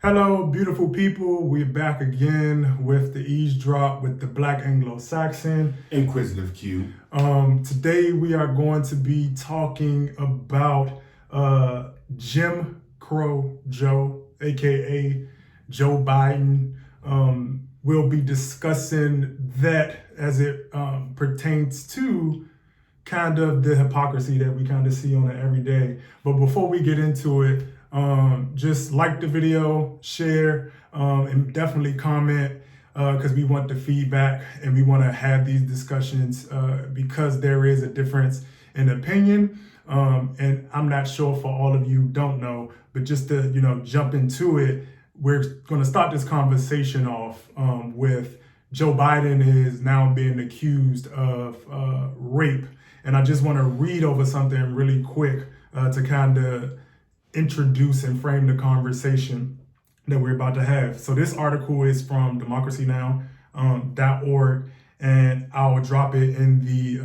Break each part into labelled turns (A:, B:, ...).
A: Hello, beautiful people. We're back again with the eavesdrop with the Black Anglo-Saxon.
B: Inquisitive Q.
A: Today we are going to be talking about Jim Crow Joe, aka Joe Biden. We'll be discussing that as it pertains to kind of the hypocrisy that we kind of see on it every day. But before we get into it, just like the video, share, and definitely comment because we want the feedback and we want to have these discussions because there is a difference in opinion. And I'm not sure for all of you who don't know, but just to jump into it, we're going to start this conversation off with Joe Biden is now being accused of rape. And I just want to read over something really quick to kind of introduce and frame the conversation that we're about to have. So this article is from democracynow.org, and I'll drop it in the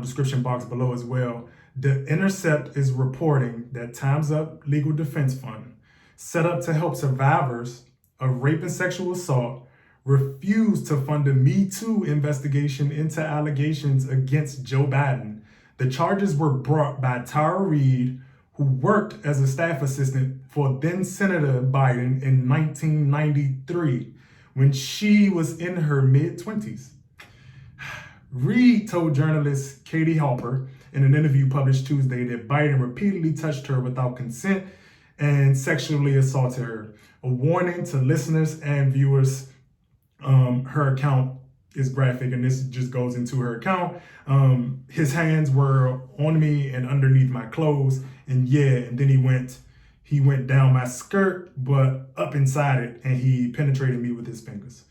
A: description box below as well. The Intercept is reporting that Time's Up Legal Defense Fund, set up to help survivors of rape and sexual assault, refused to fund a Me Too investigation into allegations against Joe Biden. The charges were brought by Tara Reade, who worked as a staff assistant for then Senator Biden in 1993, when she was in her mid-20s. Reade told journalist Katie Halper in an interview published Tuesday that Biden repeatedly touched her without consent and sexually assaulted her. A warning to listeners and viewers. Her account is graphic, and this just goes into her account. His hands were on me and underneath my clothes, and then he went down my skirt, but up inside it, and he penetrated me with his fingers.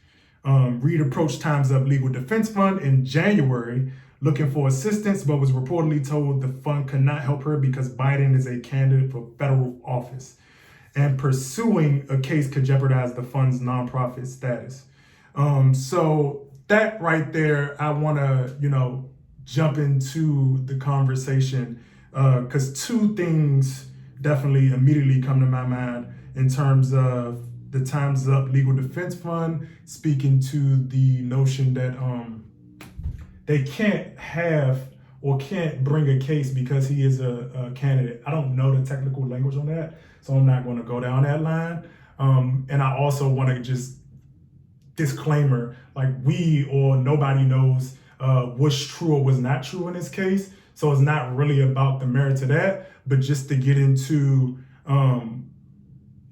A: Reade approached Time's Up Legal Defense Fund in January looking for assistance, but was reportedly told the fund could not help her because Biden is a candidate for federal office, and pursuing a case could jeopardize the fund's nonprofit status. So that right there, I want to, jump into the conversation because two things definitely immediately come to my mind in terms of the Time's Up Legal Defense Fund speaking to the notion that they can't have or can't bring a case because he is a candidate. I don't know the technical language on that, so I'm not going to go down that line. And I also want to just disclaimer, like we or nobody knows what's true or was not true in this case. So it's not really about the merits of that, but just to get into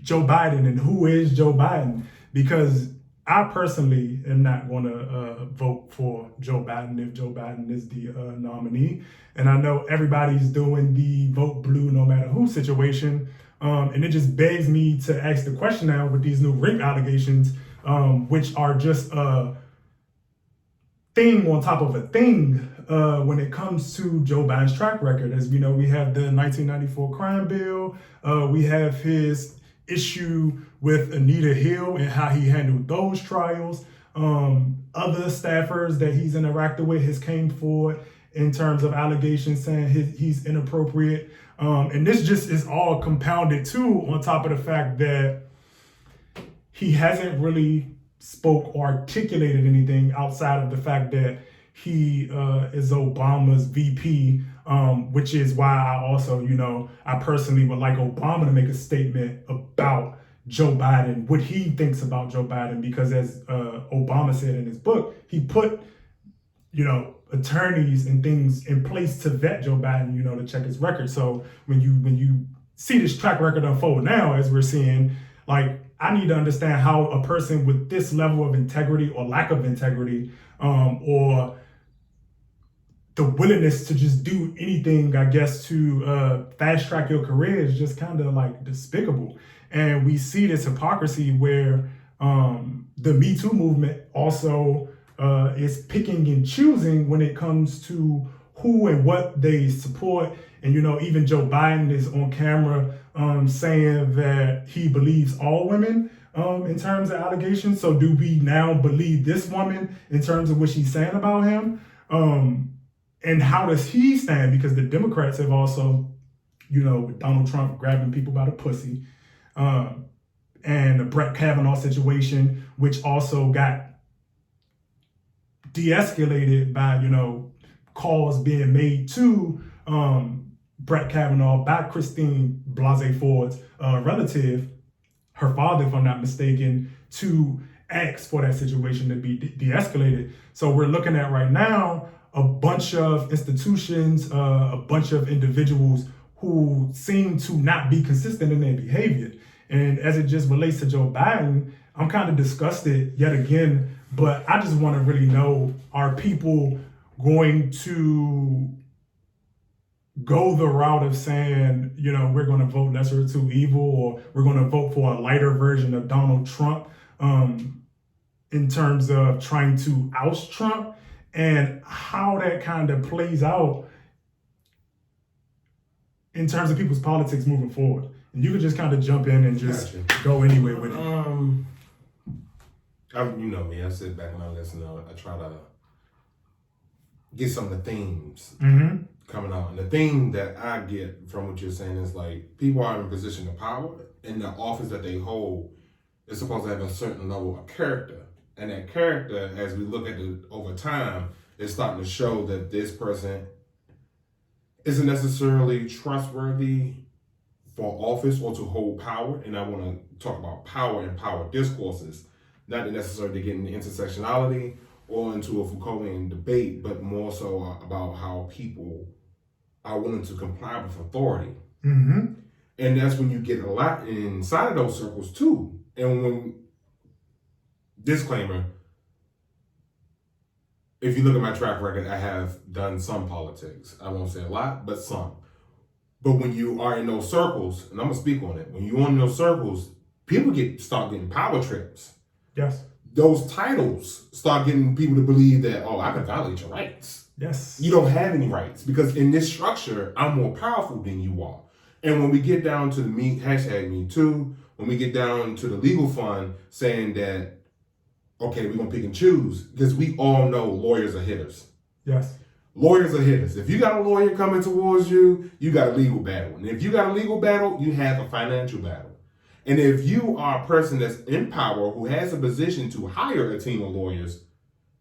A: Joe Biden and who is Joe Biden, because I personally am not going to vote for Joe Biden if Joe Biden is the nominee. And I know everybody's doing the vote blue no matter who situation. And it just begs me to ask the question now with these new rape allegations, which are just a thing on top of a thing when it comes to Joe Biden's track record. As we know, we have the 1994 crime bill. We have his issue with Anita Hill and how he handled those trials. Other staffers that he's interacted with has came forward in terms of allegations saying he's inappropriate. And this just is all compounded too on top of the fact that he hasn't really spoke or articulated anything outside of the fact that he is Obama's VP, which is why I also, I personally would like Obama to make a statement about Joe Biden, what he thinks about Joe Biden, because as Obama said in his book, he put, attorneys and things in place to vet Joe Biden, to check his record. So when you see this track record unfold now, as we're seeing, like, I need to understand how a person with this level of integrity or lack of integrity, or the willingness to just do anything, I guess, to fast track your career is just kind of like despicable. And we see this hypocrisy where the Me Too movement also is picking and choosing when it comes to who and what they support. And, even Joe Biden is on camera saying that he believes all women in terms of allegations. So do we now believe this woman in terms of what she's saying about him? And how does he stand? Because the Democrats have also, with Donald Trump grabbing people by the pussy, and the Brett Kavanaugh situation, which also got de-escalated by, calls being made to Brett Kavanaugh by Christine Blasey Ford's relative, her father, if I'm not mistaken, to ask for that situation to be de-escalated. So we're looking at right now a bunch of institutions, a bunch of individuals who seem to not be consistent in their behavior. And as it just relates to Joe Biden, I'm kind of disgusted yet again, but I just want to really know, are people going to go the route of saying, we're going to vote lesser of two evil, or we're going to vote for a lighter version of Donald Trump in terms of trying to oust Trump, and how that kind of plays out in terms of people's politics moving forward? And you could just kind of jump in and just go anywhere with it.
B: You know me, I sit back and I listen. I try to get some of the themes coming out. And the thing that I get from what you're saying is like, people are in a position of power, and the office that they hold is supposed to have a certain level of character. And that character, as we look at it over time, is starting to show that this person isn't necessarily trustworthy for office or to hold power. And I want to talk about power and power discourses, not necessarily to get into intersectionality or into a Foucauldian debate, but more so about how people are willing to comply with authority. And that's when you get a lot inside of those circles too. And when, disclaimer, if you look at my track record, I have done some politics. I won't say a lot, but some. But when you are in those circles, and I'm gonna speak on it, when you're in those circles, people start getting power trips.
A: Yes.
B: Those titles start getting people to believe that, I can violate your rights.
A: Yes.
B: You don't have any rights, because in this structure, I'm more powerful than you are. And when we get down to the #Me Too, when we get down to the legal fund saying that, okay, we're gonna pick and choose, because we all know lawyers are hitters.
A: Yes.
B: Lawyers are hitters. If you got a lawyer coming towards you, you got a legal battle. And if you got a legal battle, you have a financial battle. And if you are a person that's in power who has a position to hire a team of lawyers,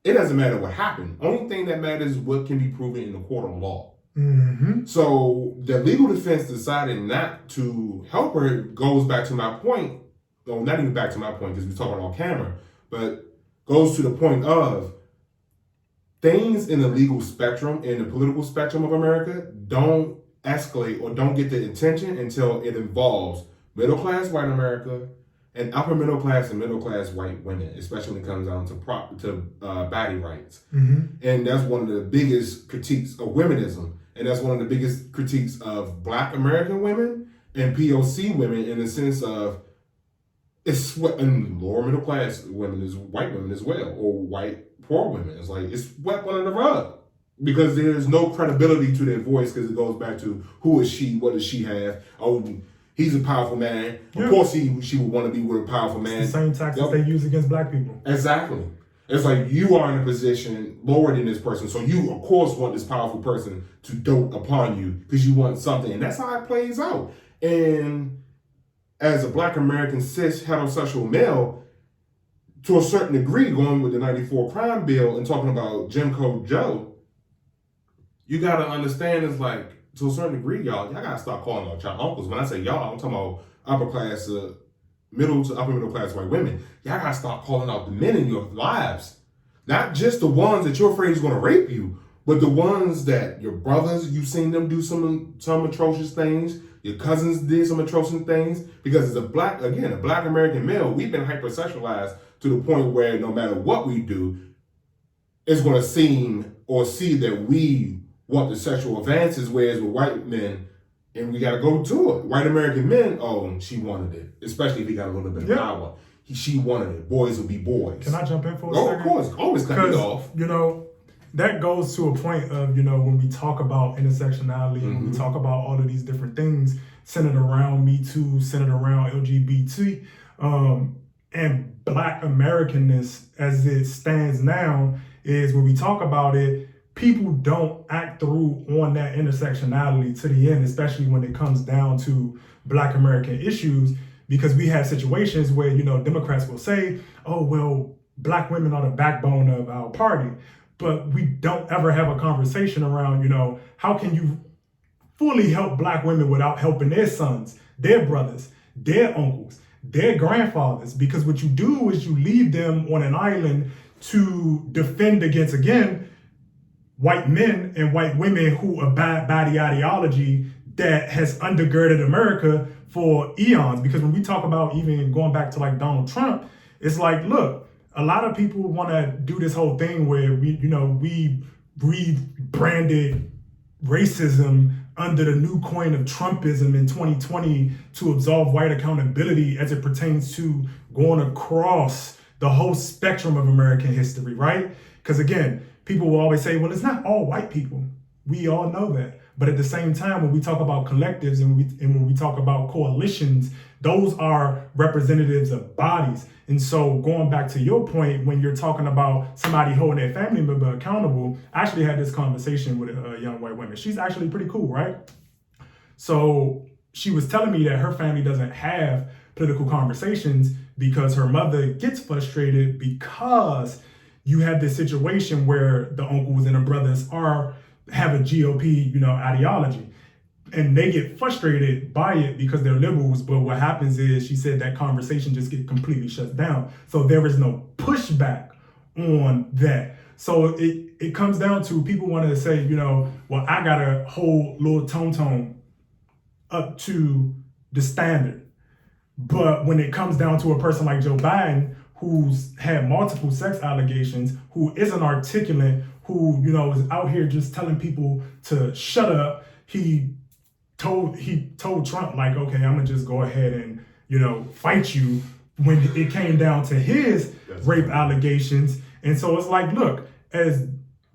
B: it doesn't matter what happened. Only thing that matters is what can be proven in the court of law. So the legal defense decided not to help her. Goes back to my point. Well, not even back to my point, because we're talking on camera, but goes to the point of things in the legal spectrum, in the political spectrum of America, don't escalate or don't get the attention until it involves middle-class white America and upper middle-class and middle-class white women, especially when it comes down to body rights. And that's one of the biggest critiques of womenism. And that's one of the biggest critiques of Black American women and POC women, in the sense of, and lower middle-class women is white women as well, or white poor women. It's like, it's swept under the rug, because there's no credibility to their voice, because it goes back to, who is she? What does she have? He's a powerful man. Of course she would want to be with a powerful man.
A: It's the same tactics they use against Black people.
B: Exactly. It's like, you are in a position lower than this person, so you, of course, want this powerful person to dote upon you, because you want something. And that's how it plays out. And as a Black American cis heterosexual male, to a certain degree, going with the 94 crime bill and talking about Jim Crow Joe, you got to understand, it's like, to a certain degree, y'all got to start calling out y'all uncles. When I say y'all, I'm talking about upper class, middle to upper middle class white women. Y'all got to start calling out the men in your lives. Not just the ones that you're afraid is going to rape you, but the ones that your brothers, you've seen them do some atrocious things. Your cousins did some atrocious things. Because as a Black American male, we've been hypersexualized to the point where no matter what we do, it's going to seem or see that we want the sexual advances, whereas with white men, and we got to go to it. White American men, she wanted it, especially if he got a little bit of power. She wanted it. Boys will be boys.
A: Can I jump in for a second?
B: Of course. Always cut it off.
A: That goes to a point of, when we talk about intersectionality, when we talk about all of these different things centered around Me Too, centered around LGBT, and Black Americanness as it stands now, is when we talk about it, people don't act through on that intersectionality to the end, especially when it comes down to Black American issues, because we have situations where, Democrats will say, oh, well, black women are the backbone of our party. But we don't ever have a conversation around, how can you fully help black women without helping their sons, their brothers, their uncles, their grandfathers? Because what you do is you leave them on an island to defend against, again, white men and white women who abide by the ideology that has undergirded America for eons. Because when we talk about even going back to like Donald Trump, it's like, look, a lot of people want to do this whole thing where we rebranded racism under the new coin of Trumpism in 2020 to absolve white accountability as it pertains to going across the whole spectrum of American history, right? Because again, people will always say, well, it's not all white people. We all know that. But at the same time, when we talk about collectives and when we talk about coalitions, those are representatives of bodies. And so going back to your point, when you're talking about somebody holding their family member accountable, I actually had this conversation with a young white woman. She's actually pretty cool, right? So she was telling me that her family doesn't have political conversations because her mother gets frustrated because you have this situation where the uncles and the brothers have a GOP, ideology. And they get frustrated by it because they're liberals. But what happens is, she said, that conversation just get completely shut down. So there is no pushback on that. So it comes down to people want to say, well, I got to hold Lil Tone up to the standard. But when it comes down to a person like Joe Biden, who's had multiple sex allegations, who isn't articulate, who, is out here just telling people to shut up, he told Trump, like, okay, I'm gonna just go ahead and, fight you when it came down to his rape allegations. And so it's like, look, as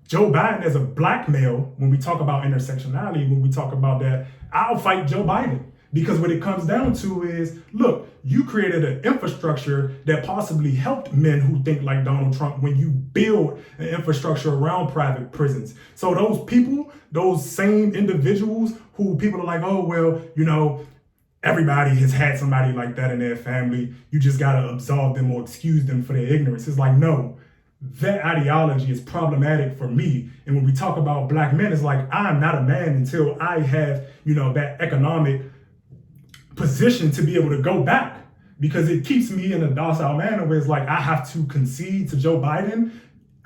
A: Joe Biden, as a black male, when we talk about intersectionality, when we talk about that, I'll fight Joe Biden. Because what it comes down to is, look, you created an infrastructure that possibly helped men who think like Donald Trump when you build an infrastructure around private prisons. So those people, those same individuals who people are like, oh, well, everybody has had somebody like that in their family. You just got to absolve them or excuse them for their ignorance. It's like, no, that ideology is problematic for me. And when we talk about black men, it's like, I'm not a man until I have, that economic position to be able to go back, because it keeps me in a docile manner where it's like I have to concede to Joe Biden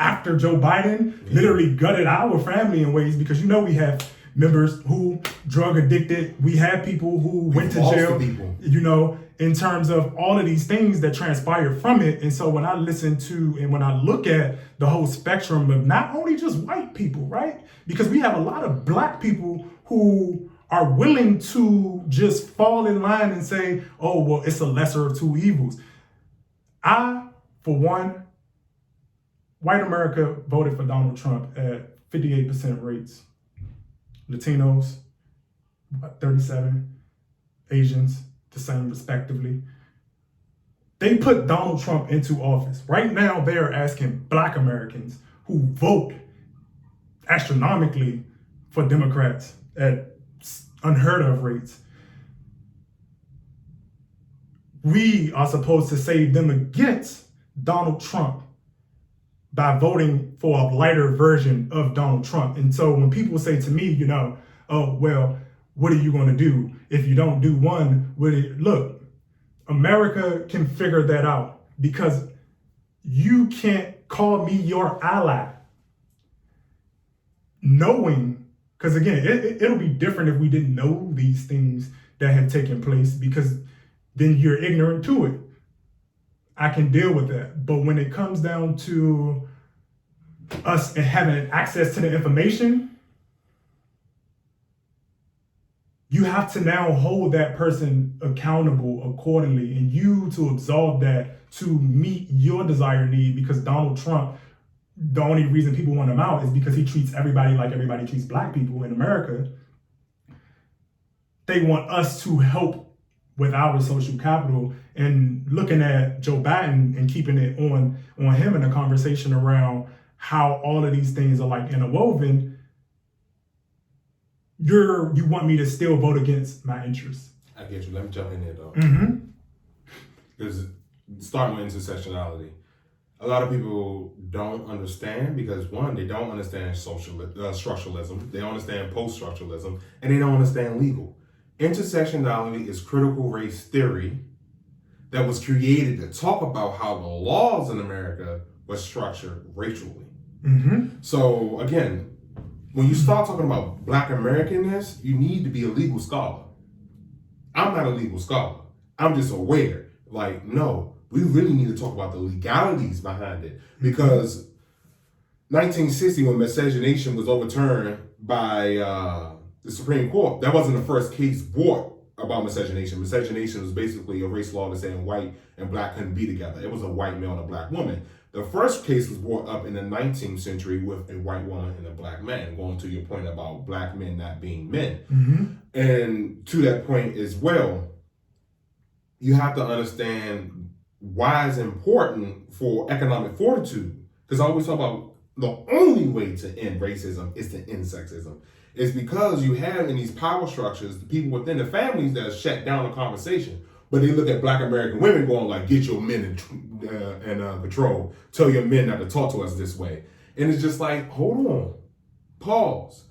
A: after Joe Biden literally gutted our family in ways, because we have members who drug addicted, we have people who went to jail, in terms of all of these things that transpire from it. And so when I listen to and when I look at the whole spectrum of not only just white people, right? Because we have a lot of black people who are willing to just fall in line and say, oh, well, it's a lesser of two evils. I, for one, white America voted for Donald Trump at 58% rates. Latinos, 37, Asians, the same respectively. They put Donald Trump into office. Right now, they are asking black Americans who vote astronomically for Democrats at unheard of rates. We are supposed to save them against Donald Trump by voting for a lighter version of Donald Trump. And so when people say to me, oh, well, what are you going to do if you don't do one? Look, America can figure that out, because you can't call me your ally knowing. Because again, it'll be different if we didn't know these things that have taken place, because then you're ignorant to it. I can deal with that. But when it comes down to us having access to the information, you have to now hold that person accountable accordingly, and you to absolve that to meet your desired need. Because Donald Trump, the only reason people want him out is because he treats everybody like everybody treats black people in America. They want us to help with our social capital. And looking at Joe Biden and keeping it on him in a conversation around how all of these things are like interwoven, you want me to still vote against my interests.
B: I get you. Let me jump in there though.
A: Mm-hmm.
B: Because starting with intersectionality, a lot of people don't understand because one, they don't understand structuralism, they don't understand post-structuralism, and they don't understand legal. Intersectionality is critical race theory that was created to talk about how the laws in America were structured racially.
A: Mm-hmm.
B: So again, when you start talking about Black Americanness, you need to be a legal scholar. I'm not a legal scholar. I'm just aware. Like, no, we really need to talk about the legalities behind it. Because 1960, when miscegenation was overturned by the Supreme Court, that wasn't the first case brought about miscegenation. Miscegenation was basically a race law that said white and black couldn't be together. It was a white male and a black woman. The first case was brought up in the 19th century with a white woman and a black man, going to your point about black men not being men.
A: Mm-hmm.
B: And to that point as well, you have to understand why it's important for economic fortitude. Because I always talk about the only way to end racism is to end sexism. It's because you have in these power structures, the people within the families that shut down the conversation. But they look at Black American women going like, get your men in control. Tell your men not to talk to us this way. And it's just like, hold on, pause.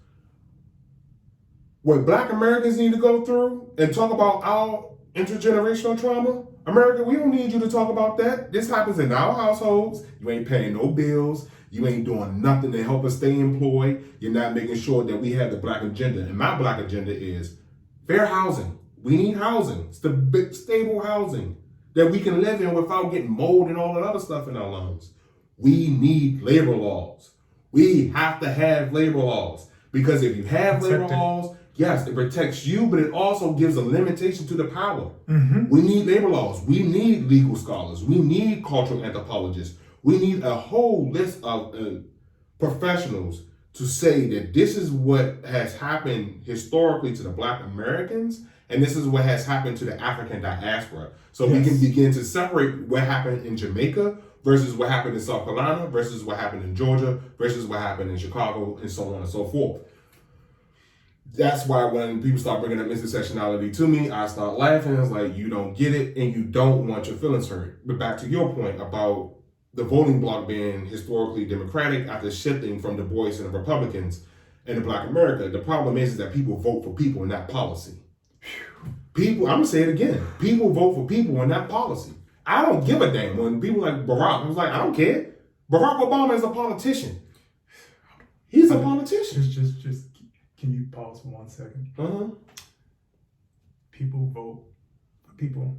B: What Black Americans need to go through and talk about our intergenerational trauma, America, we don't need you to talk about that. This happens in our households. You ain't paying no bills. You ain't doing nothing to help us stay employed. You're not making sure that we have the Black agenda. And my Black agenda is fair housing. We need housing, stable housing that we can live in without getting mold and all that other stuff in our lungs. We need labor laws. We have to have labor laws because if you have labor laws, yes, it protects you, but it also gives a limitation to the power.
A: Mm-hmm.
B: We need labor laws. We need legal scholars. We need cultural anthropologists. We need a whole list of professionals to say that this is what has happened historically to the Black Americans, and this is what has happened to the African diaspora. So we can begin to separate what happened in Jamaica versus what happened in South Carolina versus what happened in Georgia versus what happened in Chicago and so on and so forth. That's why when people start bringing up intersectionality to me, I start laughing. It's like, you don't get it and you don't want your feelings hurt. But back to your point about the voting bloc being historically Democratic after shifting from Du Bois and the Republicans in the Black America, the problem is that people vote for people and not policy. People, I'm gonna say it again, people vote for people and not policy. I don't give a damn when people like Barack, I was like, I don't care. Barack Obama is a politician. He's a politician.
A: Just can you pause for 1 second?
B: Uh-huh.
A: People vote for people,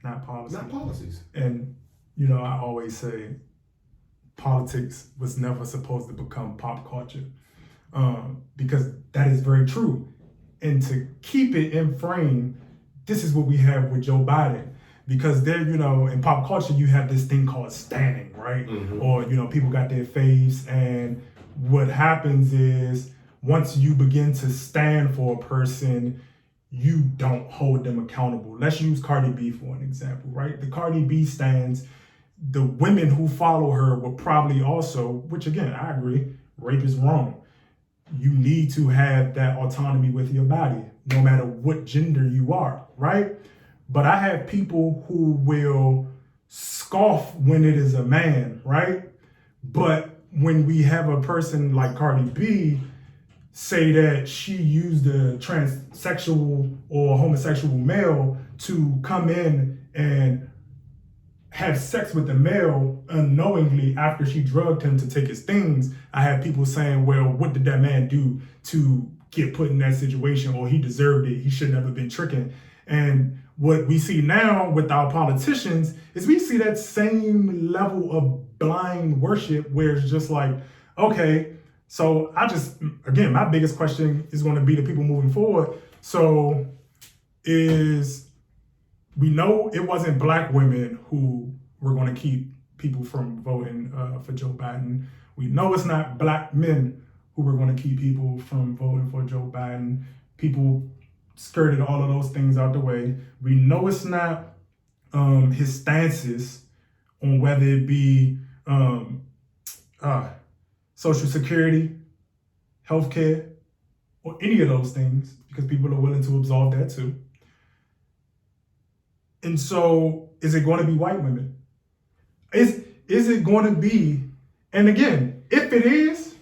A: not policy.
B: Not policies.
A: And, you know, I always say politics was never supposed to become pop culture because that is very true. And to keep it in frame, this is what we have with Joe Biden. Because there, you know, in pop culture, you have this thing called standing, right?
B: Mm-hmm.
A: Or, you know, people got their faves. And what happens is once you begin to stand for a person, you don't hold them accountable. Let's use Cardi B for an example, right? The Cardi B stands, the women who follow her will probably also, which again, I agree, rape is wrong. You need to have that autonomy with your body, no matter what gender you are, right? But I have people who will scoff when it is a man, right? But when we have a person like Cardi B say that she used a transsexual or homosexual male to come in and have sex with the male unknowingly after she drugged him to take his things, I have people saying, well, what did that man do to get put in that situation? Or he deserved it. He should never been tricking. And what we see now with our politicians is we see that same level of blind worship where it's just like, okay, so again, my biggest question is going to be the people moving forward. So we know it wasn't Black women who were going to keep people from voting for Joe Biden. We know it's not Black men who were going to keep people from voting for Joe Biden. People skirted all of those things out the way. We know it's not his stances on whether it be Social Security, healthcare, or any of those things, because people are willing to absolve that too. And so is it going to be white women? Is it going to be, and again, if it is,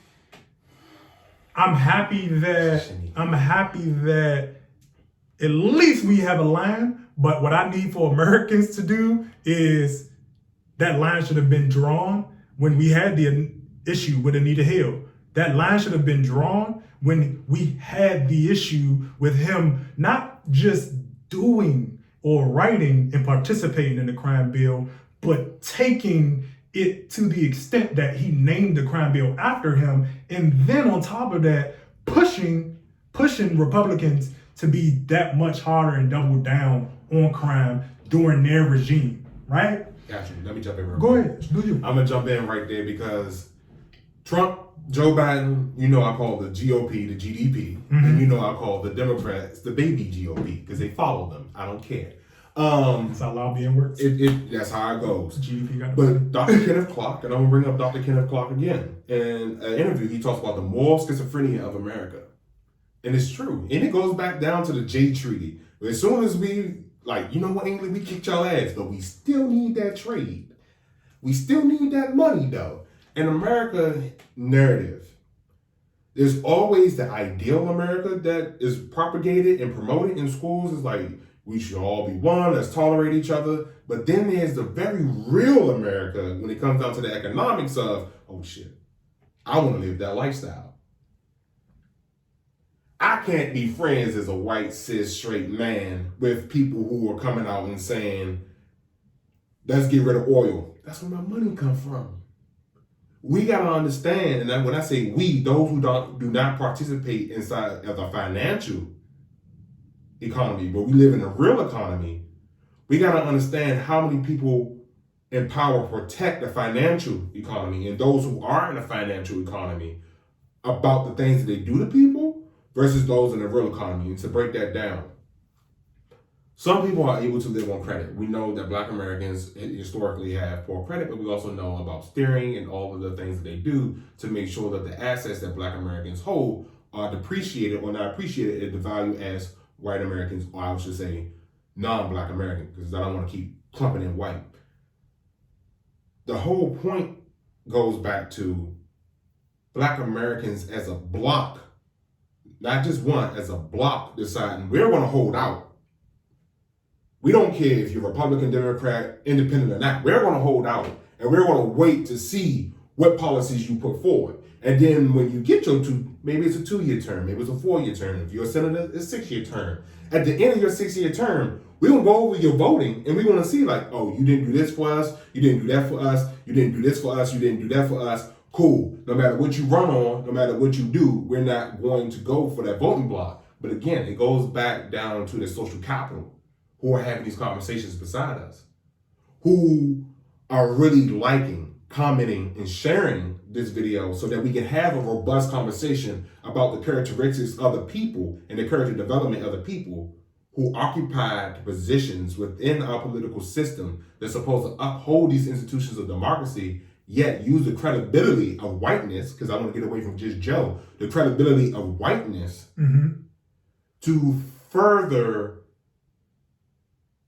A: I'm happy that at least we have a line. But what I need for Americans to do is that line should have been drawn when we had the issue with Anita Hill. That line should have been drawn when we had the issue with him not just doing or writing and participating in the crime bill, but taking it to the extent that he named the crime bill after him, and then on top of that, pushing Republicans to be that much harder and double down on crime during their regime, right?
B: Got you. Let me jump in real
A: Go
B: quick.
A: ahead, do you?
B: I'm gonna jump in right there because Trump, Joe Biden, I call the GOP the GDP, and I call the Democrats the baby GOP because they follow them. I don't care.
A: That's how lobbying works.
B: That's how it goes.
A: GDP got
B: But Dr. Kenneth Clark, and I'm gonna bring up Dr. Kenneth Clark again. In an interview, he talks about the moral schizophrenia of America. And it's true. And it goes back down to the Jay Treaty. As soon as we, England, we kicked y'all ass, but we still need that trade. We still need that money, though. In America narrative, there's always the ideal America that is propagated and promoted in schools. It's like, we should all be one, let's tolerate each other. But then there's the very real America when it comes down to the economics of, oh shit, I want to live that lifestyle. I can't be friends as a white, cis, straight man with people who are coming out and saying, let's get rid of oil. That's where my money comes from. We got to understand, and when I say we, those who do not participate inside of the financial economy, but we live in a real economy, we got to understand how many people in power protect the financial economy and those who are in the financial economy about the things that they do to people versus those in the real economy. And to break that down, some people are able to live on credit. We know that Black Americans historically have poor credit, but we also know about steering and all of the things that they do to make sure that the assets that Black Americans hold are depreciated or not appreciated at the value as white Americans, or I should say non-Black Americans, because I don't want to keep clumping in white. The whole point goes back to Black Americans as a block, not just one, as a block deciding we're going to hold out. We don't care if you're Republican, Democrat, Independent or not. We're going to hold out and we're going to wait to see what policies you put forward. And then when you get your maybe it's a 2-year term, maybe it's a 4-year term. If you're a senator, it's a 6-year term. At the end of your 6-year term, we're going to go over your voting and we're going to see like, oh, you didn't do this for us. You didn't do that for us. You didn't do this for us. You didn't do that for us. Cool. No matter what you run on, no matter what you do, we're not going to go for that voting block. But again, it goes back down to the social capital who are having these conversations beside us, who are really liking, commenting, and sharing this video so that we can have a robust conversation about the characteristics of the people and the character development of the people who occupied positions within our political system that's supposed to uphold these institutions of democracy, yet use the credibility of whiteness, because I want to get away from just Joe, the credibility of whiteness to further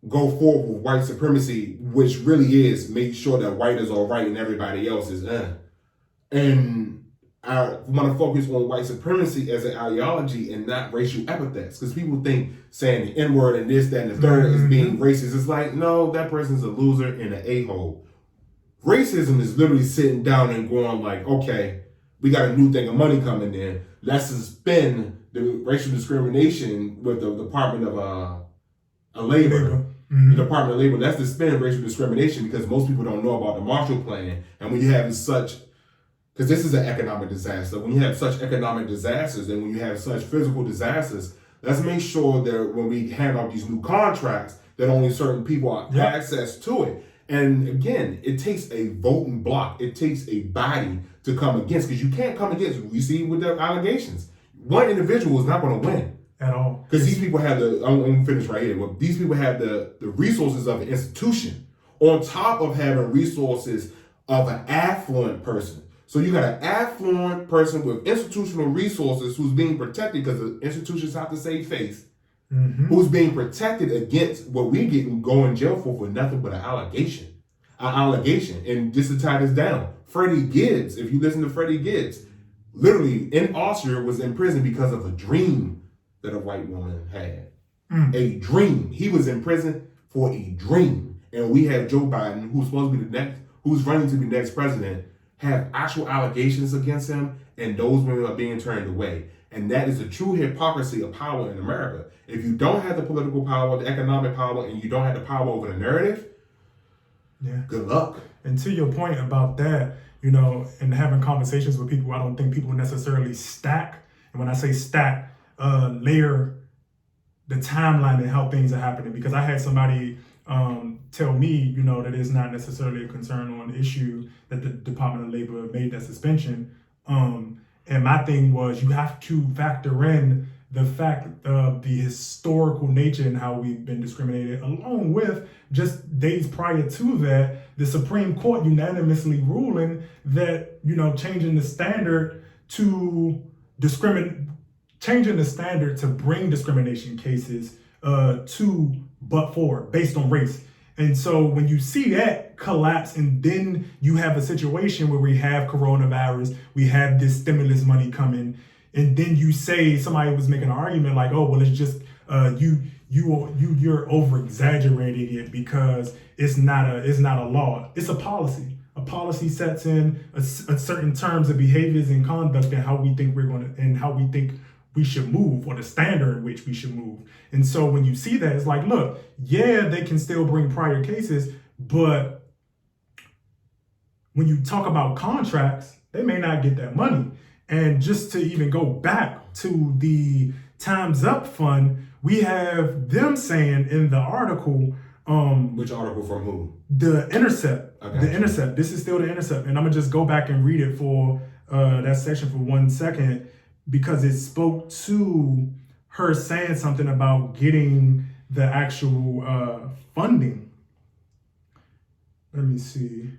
B: go forward with white supremacy, which really is make sure that white is all right and everybody else is And I want to focus on white supremacy as an ideology and not racial epithets, because people think saying the N-word and this, that, and the third is being racist. It's like, no, that person's a loser and an a-hole. Racism is literally sitting down and going like, okay, we got a new thing of money coming in. Let's suspend the racial discrimination with the Department of Labor. The Department of Labor, let's suspend racial discrimination because most people don't know about the Marshall Plan. And when you have such, because this is an economic disaster, when you have such economic disasters and when you have such physical disasters, let's make sure that when we hand out these new contracts, that only certain people have access to it. And again, it takes a voting block. It takes a body to come against, because you can't come against, you see with the allegations. One individual is not going to win.
A: At all.
B: Because these people have I'm going to finish right here. Well, these people have the resources of an institution on top of having resources of an affluent person. So you got an affluent person with institutional resources who's being protected because the institutions have to save face. who's being protected against what we get and go in jail for nothing but an allegation. And just to tie this down, Freddie Gibbs, if you listen to Freddie Gibbs, literally in Austria was in prison because of a dream that a white woman had. A dream. He was in prison for a dream. And we have Joe Biden, who's supposed to be who's running to be the next president, have actual allegations against him, and those women are being turned away. And that is the true hypocrisy of power in America. If you don't have the political power, the economic power, and you don't have the power over the narrative, good luck.
A: And to your point about that, and having conversations with people, I don't think people necessarily stack. And when I say stack, layer the timeline and how things are happening. Because I had somebody tell me, that it's not necessarily a concern on the issue that the Department of Labor made that suspension. And my thing was, you have to factor in the fact of the historical nature and how we've been discriminated, along with just days prior to that, the Supreme Court unanimously ruling that, changing the standard to bring discrimination cases to but for based on race. And so when you see that collapse, and then you have a situation where we have coronavirus, we have this stimulus money coming, and then you say, somebody was making an argument like, oh, well, it's just you're over exaggerating it because it's not a law, it's a policy. A policy sets in a certain terms of behaviors and conduct and how we think how we think we should move, or the standard in which we should move. And so when you see that, it's like, look, yeah, they can still bring prior cases, but when you talk about contracts, they may not get that money. And just to even go back to the Time's Up Fund, we have them saying in the article,
B: which article from who?
A: The Intercept. The Intercept. This is still the Intercept. And I'm gonna just go back and read it for that section for 1 second, because it spoke to her saying something about getting the actual funding. Let me see.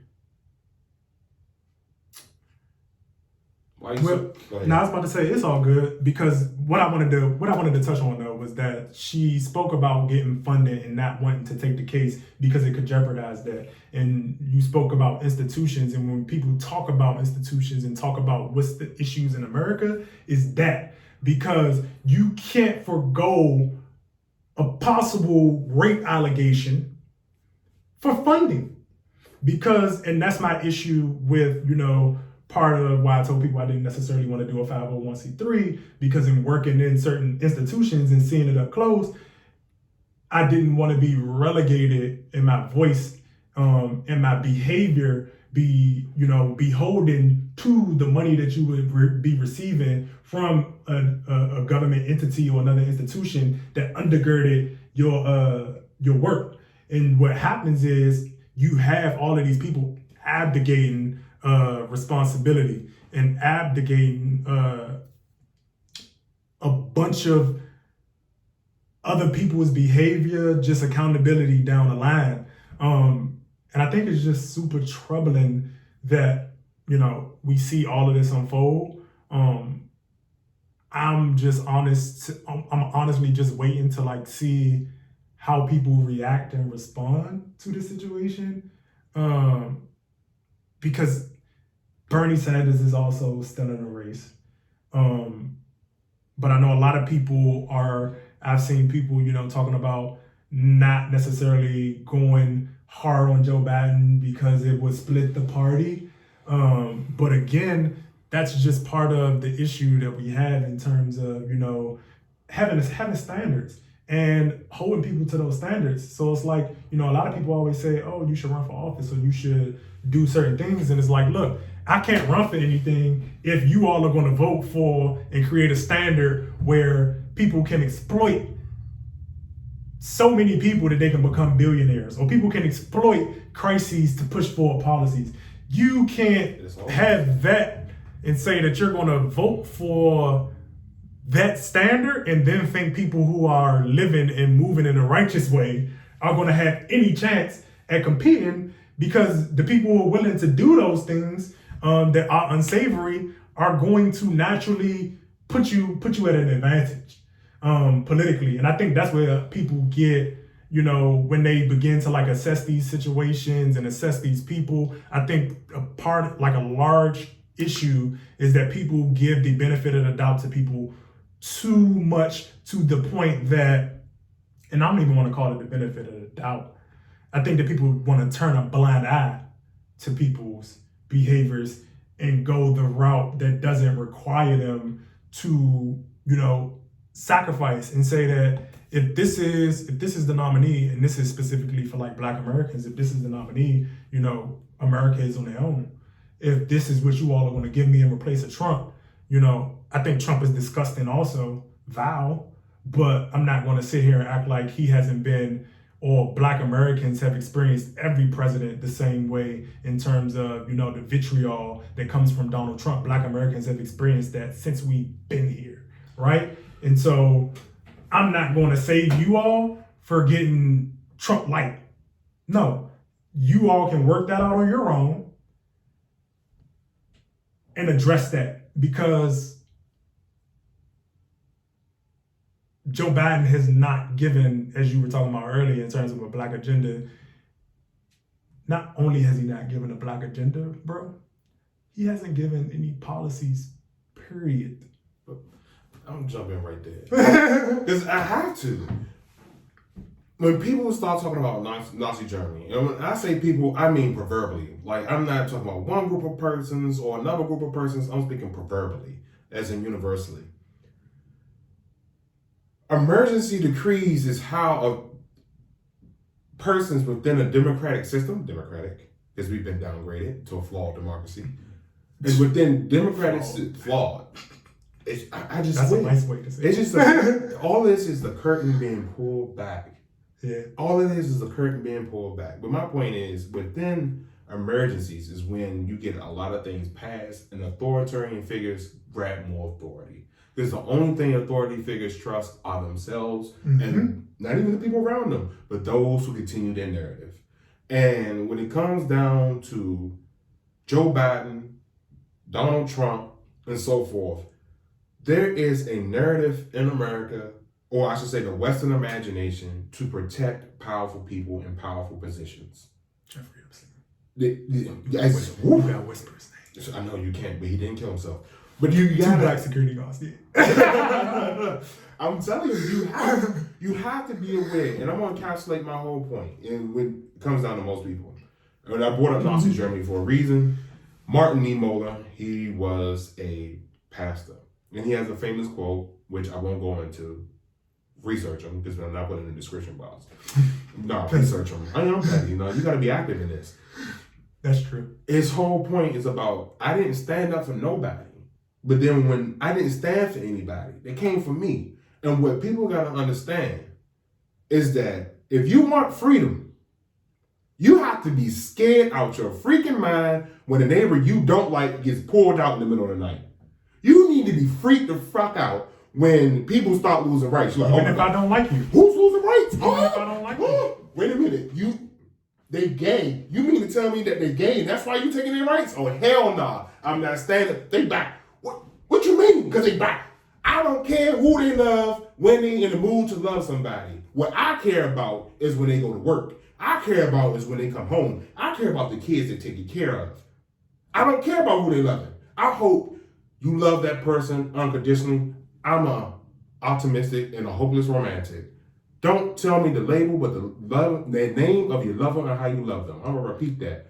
B: Why you
A: Well, I was about to say it's all good, because what I wanted to touch on though was that she spoke about getting funded and not wanting to take the case because it could jeopardize that. And you spoke about institutions, and when people talk about institutions and talk about what's the issues in America, is that because you can't forgo a possible rape allegation for funding, and that's my issue with, part of why I told people I didn't necessarily want to do a 501c3, because in working in certain institutions and seeing it up close, I didn't want to be relegated in my voice and my behavior be beholden to the money that you would be receiving from a government entity or another institution that undergirded your work. And what happens is you have all of these people abdicating responsibility and abdicating a bunch of other people's behavior, just accountability down the line. And I think it's just super troubling that, we see all of this unfold. I'm honestly just waiting to see how people react and respond to the situation. Because Bernie Sanders is also still in the race. But I know a lot of people I've seen people, talking about not necessarily going hard on Joe Biden because it would split the party. But again, that's just part of the issue that we have in terms of, having standards and holding people to those standards. So it's like, a lot of people always say, oh, you should run for office or you should do certain things. And it's like, look, I can't run for anything if you all are going to vote for and create a standard where people can exploit so many people that they can become billionaires, or people can exploit crises to push forward policies. You can't have that and say that you're going to vote for that standard and then think people who are living and moving in a righteous way are going to have any chance at competing, because the people who are willing to do those things that are unsavory are going to naturally put you at an advantage. politically. And I think that's where people get, when they begin to like assess these situations and assess these people. I think a large issue is that people give the benefit of the doubt to people too much, to the point that, and I don't even want to call it the benefit of the doubt. I think that people want to turn a blind eye to people's behaviors and go the route that doesn't require them to, sacrifice, and say that if this is the nominee, and this is specifically for like Black Americans, if this is the nominee, America is on their own. If this is what you all are going to give me in replace of Trump, I think Trump is disgusting also, vile, but I'm not going to sit here and act like he hasn't been, or Black Americans have experienced every president the same way in terms of, the vitriol that comes from Donald Trump. Black Americans have experienced that since we've been here, right? And so I'm not going to save you all for getting Trump light. No, you all can work that out on your own and address that, because Joe Biden has not given, as you were talking about earlier, in terms of a Black agenda. Not only has he not given a Black agenda, bro, he hasn't given any policies, period.
B: I'm jumping right there. Because I have to. When people start talking about Nazi Germany, and when I say people, I mean proverbially. Like, I'm not talking about one group of persons or another group of persons. I'm speaking proverbially, as in universally. Emergency decrees is how persons within a democratic system, because we've been downgraded to a flawed democracy, is within democratic flawed.
A: That's a nice way to say it.
B: It's just all this is the curtain being pulled back.
A: Yeah.
B: All it is the curtain being pulled back. But my point is, within emergencies is when you get a lot of things passed and authoritarian figures grab more authority. Because the only thing authority figures trust are themselves, and not even the people around them, but those who continue their narrative. And when it comes down to Joe Biden, Donald Trump, and so forth, there is a narrative in America, or I should say the Western imagination, to protect powerful people in powerful positions.
A: Jeffrey Epstein.
B: You
A: got whispers.
B: I know you can't, but he didn't kill himself. But you got
A: 2 Black security guards did.
B: I'm telling you, you have to be aware. And I'm going to encapsulate my whole point. And when it comes down to most people, and I brought up Nazi Germany for a reason. Martin Niemöller, he was a pastor. And he has a famous quote, which I won't go into. Research him, because I'm not putting in the description box. No, research him. I know, petty. You got to be active in this.
A: That's true.
B: His whole point is about, I didn't stand up for nobody. But then when I didn't stand for anybody, they came for me. And what people got to understand is that if you want freedom, you have to be scared out your freaking mind when a neighbor you don't like gets pulled out in the middle of the night. You need to be freaked the fuck out when people start losing rights. You're like,
A: even if I don't like you.
B: Who's losing rights?
A: Even if I don't like you.
B: Wait a minute. They gay. You mean to tell me that they gay and that's why you taking their rights? Oh, hell nah. I'm not standing. They back. What you mean? Because they back. I don't care who they love when they in the mood to love somebody. What I care about is when they go to work. I care about is when they come home. I care about the kids they take care of. I don't care about who they loving. I hope you love that person unconditionally. I'm a optimistic and a hopeless romantic. Don't tell me the label, but the name of your lover and how you love them. I'm gonna repeat that.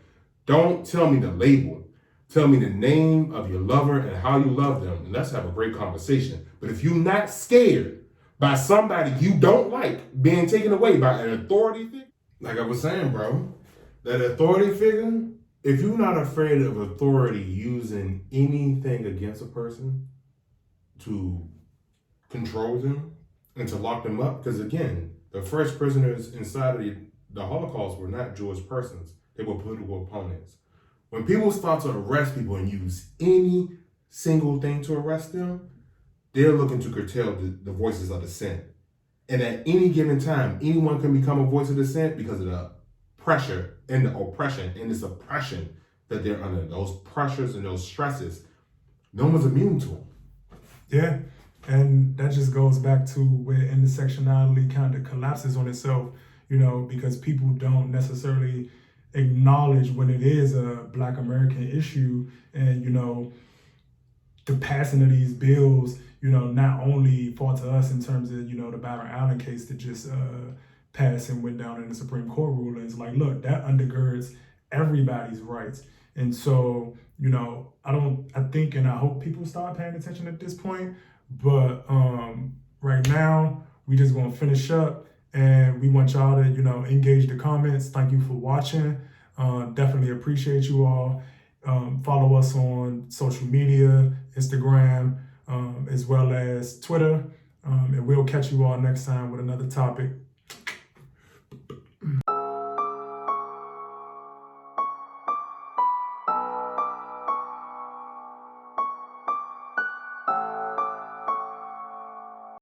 B: Don't tell me the label. Tell me the name of your lover and how you love them, and let's have a great conversation. But if you're not scared by somebody you don't like being taken away by an authority figure, like I was saying, bro, that authority figure, if you're not afraid of authority using anything against a person to control them and to lock them up, because again, the first prisoners inside of the Holocaust were not Jewish persons. They were political opponents. When people start to arrest people and use any single thing to arrest them, they're looking to curtail the voices of dissent. And at any given time, anyone can become a voice of dissent because of the pressure and the oppression and the suppression that they're under. Those pressures and those stresses, no one's immune to them.
A: Yeah. And that just goes back to where intersectionality kind of collapses on itself, because people don't necessarily acknowledge when it is a Black American issue. And, the passing of these bills, not only fall to us in terms of, the Byron Allen case that just passed and went down in the Supreme Court rulings. Like, look, that undergirds everybody's rights. And so, I think and I hope people start paying attention at this point. But right now, we just gonna finish up, and we want y'all to, engage the comments. Thank you for watching. Definitely appreciate you all. Follow us on social media, Instagram, as well as Twitter. And we'll catch you all next time with another topic.